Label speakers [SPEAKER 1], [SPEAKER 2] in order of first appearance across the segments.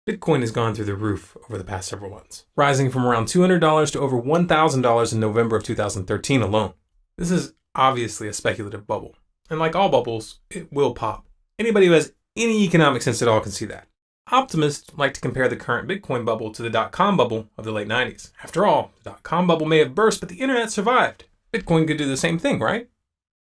[SPEAKER 1] Bitcoin has gone through the roof over the past several months, rising from around $200 to over $1,000 in November of 2013 alone. This is obviously a speculative bubble, and like all bubbles, it will pop. Anybody who has any economic sense at all can see that. Optimists like to compare the current Bitcoin bubble to the dot-com bubble of the late 90s. After all, the dot-com bubble may have burst, but the internet survived. Bitcoin could do the same thing, right?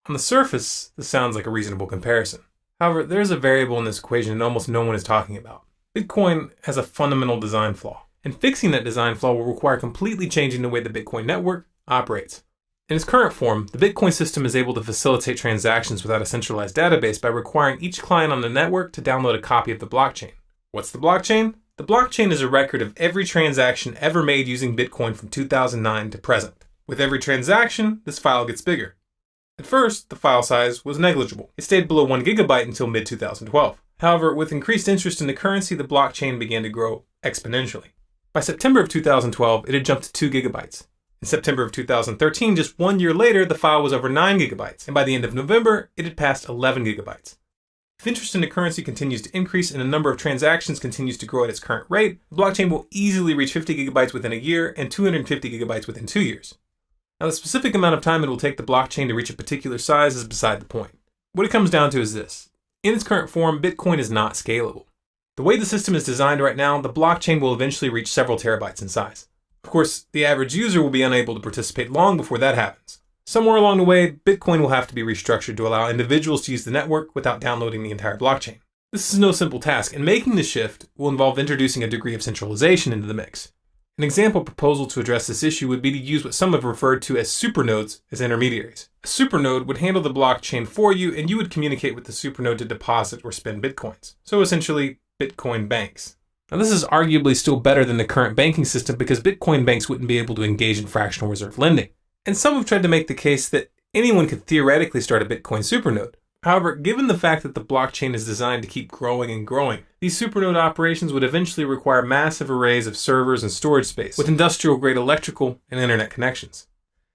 [SPEAKER 1] On the surface, this sounds like a reasonable comparison. However, there's a variable in this equation that almost no one is talking about. Bitcoin has a fundamental design flaw, and fixing that design flaw will require completely changing the way the Bitcoin network operates. In its current form, the Bitcoin system is able to facilitate transactions without a centralized database by requiring each client on the network to download a copy of the blockchain. What's the blockchain? The blockchain is a record of every transaction ever made using Bitcoin from 2009 to present. With every transaction, this file gets bigger. At first, the file size was negligible. It stayed below 1 gigabyte until mid-2012. However, with increased interest in the currency, the blockchain began to grow exponentially. By September of 2012, it had jumped to 2 gigabytes. In September of 2013, just 1 year later, the file was over 9 gigabytes, and by the end of November, it had passed 11 gigabytes. If interest in the currency continues to increase and the number of transactions continues to grow at its current rate, the blockchain will easily reach 50 gigabytes within a year and 250 gigabytes within 2 years. Now, the specific amount of time it will take the blockchain to reach a particular size is beside the point. What it comes down to is this. In its current form, Bitcoin is not scalable. The way the system is designed right now, the blockchain will eventually reach several terabytes in size. Of course, the average user will be unable to participate long before that happens. Somewhere along the way, Bitcoin will have to be restructured to allow individuals to use the network without downloading the entire blockchain. This is no simple task, and making the shift will involve introducing a degree of centralization into the mix. An example proposal to address this issue would be to use what some have referred to as supernodes as intermediaries. A supernode would handle the blockchain for you, and you would communicate with the supernode to deposit or spend bitcoins. So essentially, Bitcoin banks. Now, this is arguably still better than the current banking system because Bitcoin banks wouldn't be able to engage in fractional reserve lending. And some have tried to make the case that anyone could theoretically start a Bitcoin supernode. However, given the fact that the blockchain is designed to keep growing and growing, these supernode operations would eventually require massive arrays of servers and storage space with industrial-grade electrical and internet connections.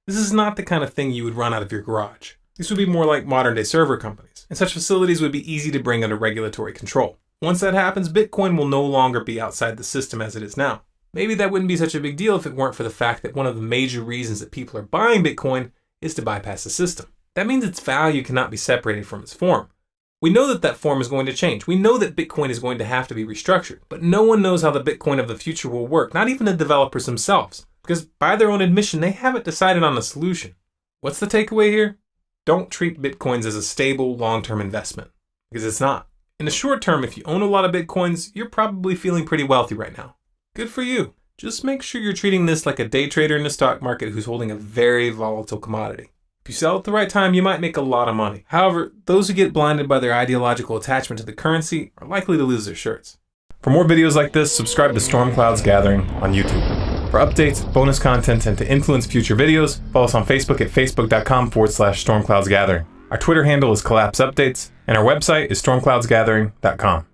[SPEAKER 1] This is not the kind of thing you would run out of your garage. This would be more like modern-day server companies, and such facilities would be easy to bring under regulatory control. Once that happens, Bitcoin will no longer be outside the system as it is now. Maybe that wouldn't be such a big deal if it weren't for the fact that one of the major reasons that people are buying Bitcoin is to bypass the system. That means its value cannot be separated from its form. We know that that form is going to change. We know that Bitcoin is going to have to be restructured, but no one knows how the Bitcoin of the future will work, not even the developers themselves, because by their own admission, they haven't decided on a solution. What's the takeaway here? Don't treat Bitcoins as a stable, long-term investment, because it's not. In the short term, if you own a lot of Bitcoins, you're probably feeling pretty wealthy right now. Good for you. Just make sure you're treating this like a day trader in the stock market who's holding a very volatile commodity. If you sell at the right time, you might make a lot of money. However, those who get blinded by their ideological attachment to the currency are likely to lose their shirts. For more videos like this, subscribe to Storm Clouds Gathering on YouTube. For updates, bonus content, and to influence future videos, follow us on Facebook at facebook.com/stormcloudsgathering. Our Twitter handle is Collapse Updates, and our website is stormcloudsgathering.com.